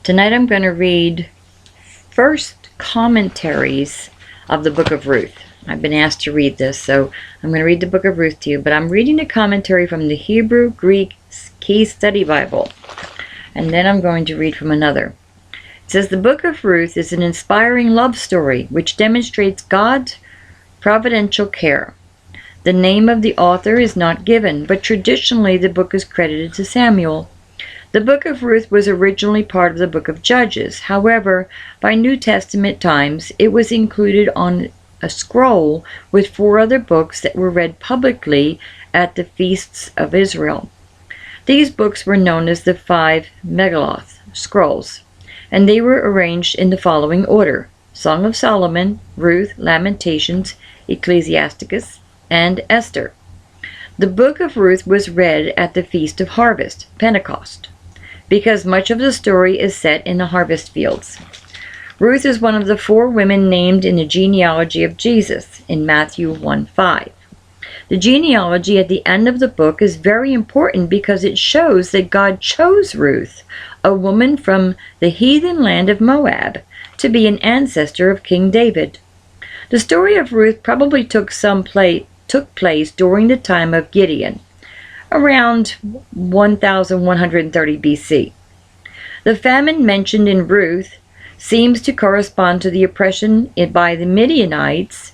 Tonight I'm going to read first commentaries of the Book of Ruth. I've been asked to read this, so I'm going to read the Book of Ruth to you, but I'm reading a commentary from the Hebrew Greek Key Study Bible, and then I'm going to read from another. It says, the Book of Ruth is an inspiring love story which demonstrates God's providential care. The name of the author is not given, but traditionally the book is credited to Samuel. The Book of Ruth was originally part of the Book of Judges. However, by New Testament times, it was included on a scroll with 4 other books that were read publicly at the feasts of Israel. These books were known as the 5 Megilloth scrolls, and they were arranged in the following order: Song of Solomon, Ruth, Lamentations, Ecclesiasticus, and Esther. The Book of Ruth was read at the Feast of Harvest, Pentecost, because much of the story is set in the harvest fields. Ruth is one of the 4 women named in the genealogy of Jesus in Matthew 1:5. The genealogy at the end of the book is very important because it shows that God chose Ruth, a woman from the heathen land of Moab, to be an ancestor of King David. The story of Ruth probably took place during the time of Gideon, around 1130 BC. The famine mentioned in Ruth seems to correspond to the oppression by the Midianites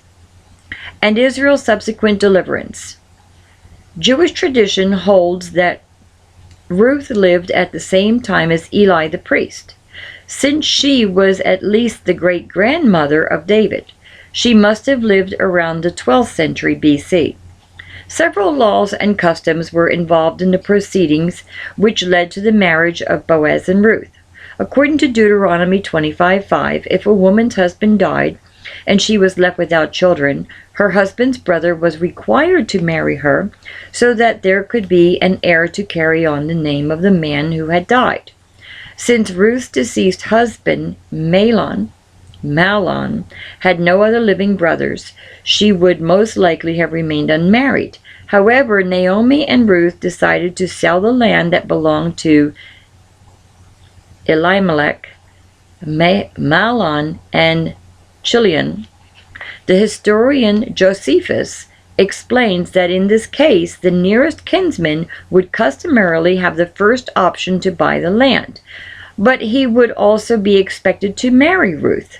and Israel's subsequent deliverance. Jewish tradition holds that Ruth lived at the same time as Eli the priest. Since she was at least the great-grandmother of David, she must have lived around the 12th century BC. Several laws and customs were involved in the proceedings which led to the marriage of Boaz and Ruth. According to Deuteronomy 25:5, if a woman's husband died and she was left without children, her husband's brother was required to marry her so that there could be an heir to carry on the name of the man who had died. Since Ruth's deceased husband, Mahlon, had no other living brothers, she would most likely have remained unmarried. However, Naomi and Ruth decided to sell the land that belonged to Elimelech, Mahlon, and Chilion. The historian Josephus explains that in this case, the nearest kinsman would customarily have the first option to buy the land, but he would also be expected to marry Ruth.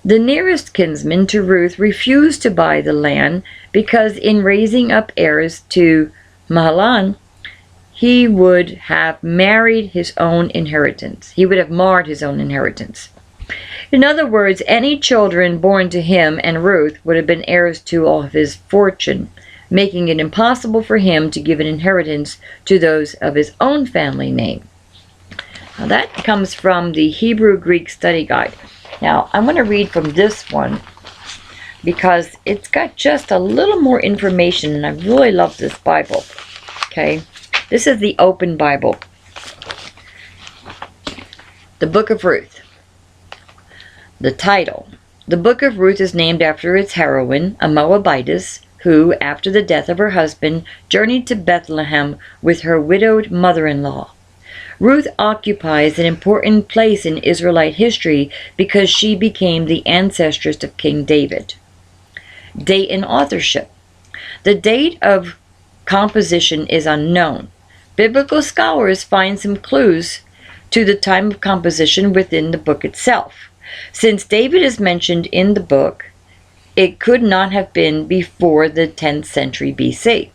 The nearest kinsman to Ruth refused to buy the land because in raising up heirs to Mahlon, he would have married his own inheritance. He would have marred his own inheritance. In other words, any children born to him and Ruth would have been heirs to all of his fortune, making it impossible for him to give an inheritance to those of his own family name. Now that comes from the Hebrew Greek Study Guide. Now, I'm going to read from this one because it's got just a little more information, and I really love this Bible. Okay, this is the Open Bible. The Book of Ruth. The title. The Book of Ruth is named after its heroine, a Moabitess, who, after the death of her husband, journeyed to Bethlehem with her widowed mother-in-law. Ruth occupies an important place in Israelite history because she became the ancestress of King David. Date and authorship. The date of composition is unknown. Biblical scholars find some clues to the time of composition within the book itself. Since David is mentioned in the book, it could not have been before the 10th century BC.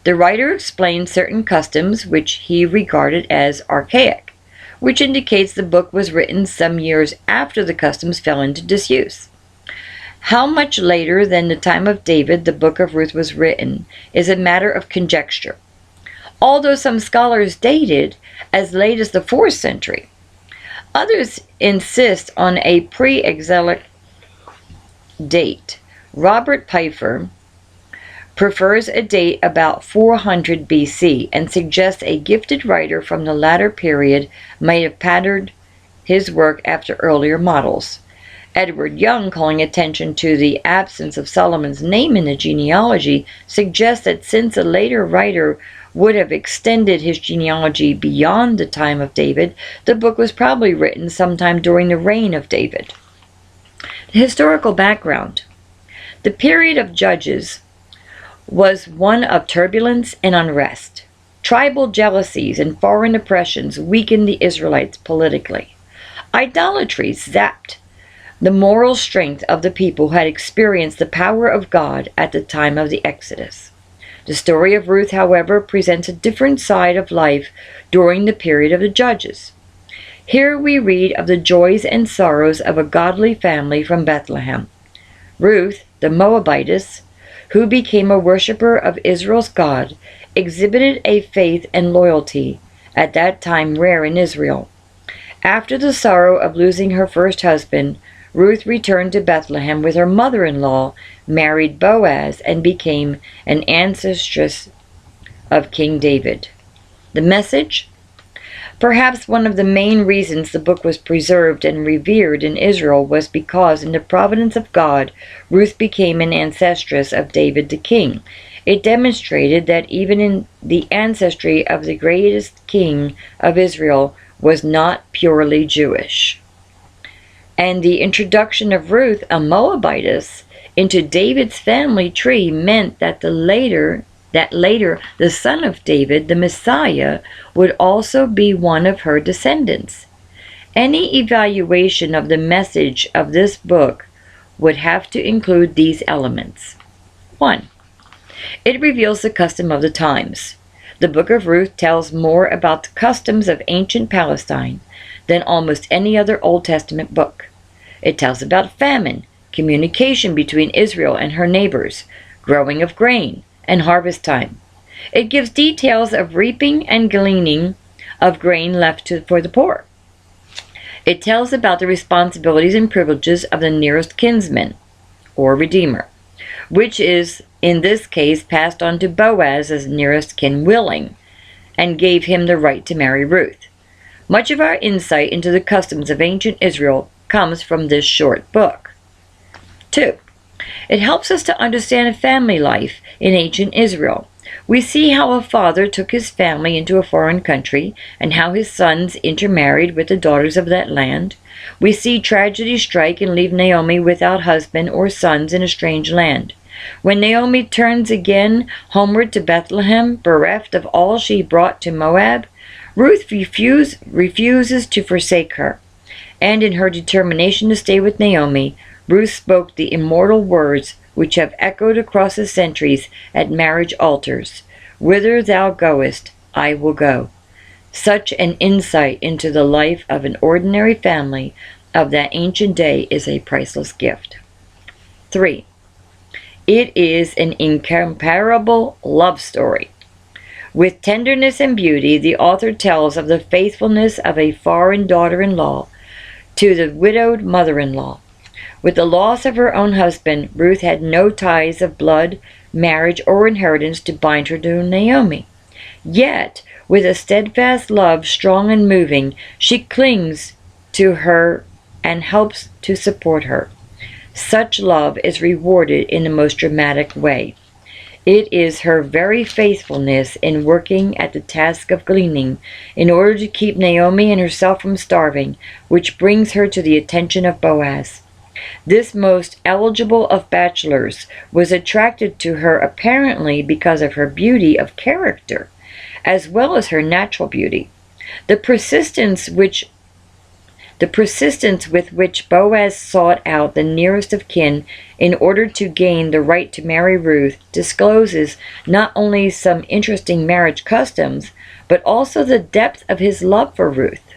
The writer explains certain customs which he regarded as archaic, which indicates the book was written some years after the customs fell into disuse. How much later than the time of David the Book of Ruth was written is a matter of conjecture, although some scholars date it as late as the 4th century. Others insist on a pre-exilic date. Robert Pfeiffer prefers a date about 400 BC and suggests a gifted writer from the latter period might have patterned his work after earlier models. Edward Young, calling attention to the absence of Solomon's name in the genealogy, suggests that since a later writer would have extended his genealogy beyond the time of David, the book was probably written sometime during the reign of David. The historical background. The period of Judges was one of turbulence and unrest. Tribal jealousies and foreign oppressions weakened the Israelites politically. Idolatry zapped the moral strength of the people who had experienced the power of God at the time of the Exodus. The story of Ruth, however, presents a different side of life during the period of the Judges. Here we read of the joys and sorrows of a godly family from Bethlehem. Ruth, the Moabitess, who became a worshiper of Israel's God, exhibited a faith and loyalty at that time rare in Israel. After the sorrow of losing her first husband, Ruth returned to Bethlehem with her mother-in-law, married Boaz, and became an ancestress of King David. The message? Perhaps one of the main reasons the book was preserved and revered in Israel was because, in the providence of God, Ruth became an ancestress of David the king. It demonstrated that even in the ancestry of the greatest king of Israel was not purely Jewish. And the introduction of Ruth, a Moabitess, into David's family tree meant that later the son of David, the Messiah, would also be one of her descendants. Any evaluation of the message of this book would have to include these elements. 1. It reveals the custom of the times. The Book of Ruth tells more about the customs of ancient Palestine than almost any other Old Testament book. It tells about famine, communication between Israel and her neighbors, growing of grain, and harvest time. It gives details of reaping and gleaning of grain left for the poor. It tells about the responsibilities and privileges of the nearest kinsman, or redeemer, which is, in this case, passed on to Boaz as nearest kin willing, and gave him the right to marry Ruth. Much of our insight into the customs of ancient Israel comes from this short book. 2. It helps us to understand family life in ancient Israel. We see how a father took his family into a foreign country and how his sons intermarried with the daughters of that land. We see tragedy strike and leave Naomi without husband or sons in a strange land. When Naomi turns again homeward to Bethlehem, bereft of all she brought to Moab, Ruth refuses to forsake her. And in her determination to stay with Naomi, Ruth spoke the immortal words which have echoed across the centuries at marriage altars. Whither thou goest, I will go. Such an insight into the life of an ordinary family of that ancient day is a priceless gift. 3. It is an incomparable love story. With tenderness and beauty, the author tells of the faithfulness of a foreign daughter-in-law to the widowed mother-in-law. With the loss of her own husband, Ruth had no ties of blood, marriage, or inheritance to bind her to Naomi. Yet, with a steadfast love, strong and moving, she clings to her and helps to support her. Such love is rewarded in the most dramatic way. It is her very faithfulness in working at the task of gleaning in order to keep Naomi and herself from starving, which brings her to the attention of Boaz. This most eligible of bachelors was attracted to her apparently because of her beauty of character, as well as her natural beauty. The persistence with which Boaz sought out the nearest of kin in order to gain the right to marry Ruth discloses not only some interesting marriage customs, but also the depth of his love for Ruth.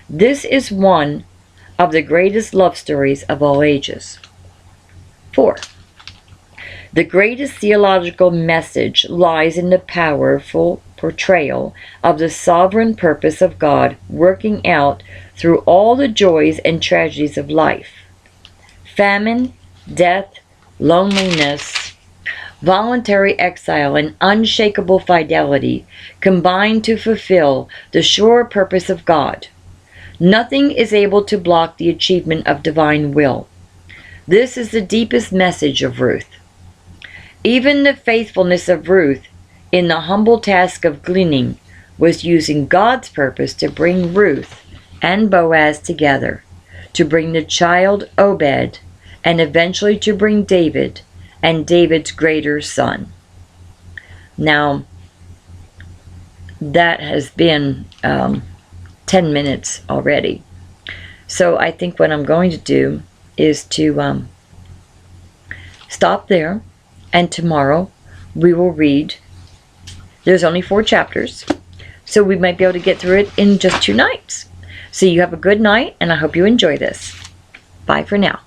This is one of the greatest love stories of all ages. 4. The greatest theological message lies in the powerful portrayal of the sovereign purpose of God working out through all the joys and tragedies of life. Famine, death, loneliness, voluntary exile, and unshakable fidelity combine to fulfill the sure purpose of God. Nothing is able to block the achievement of divine will. This is the deepest message of Ruth. Even the faithfulness of Ruth in the humble task of gleaning was using God's purpose to bring Ruth and Boaz together, to bring the child Obed, and eventually to bring David and David's greater son. Now, that has been 10 minutes already. So I think what I'm going to do is to stop there, and tomorrow we will read. There's only 4 chapters, so we might be able to get through it in just 2 nights. So you have a good night, and I hope you enjoy this. Bye for now.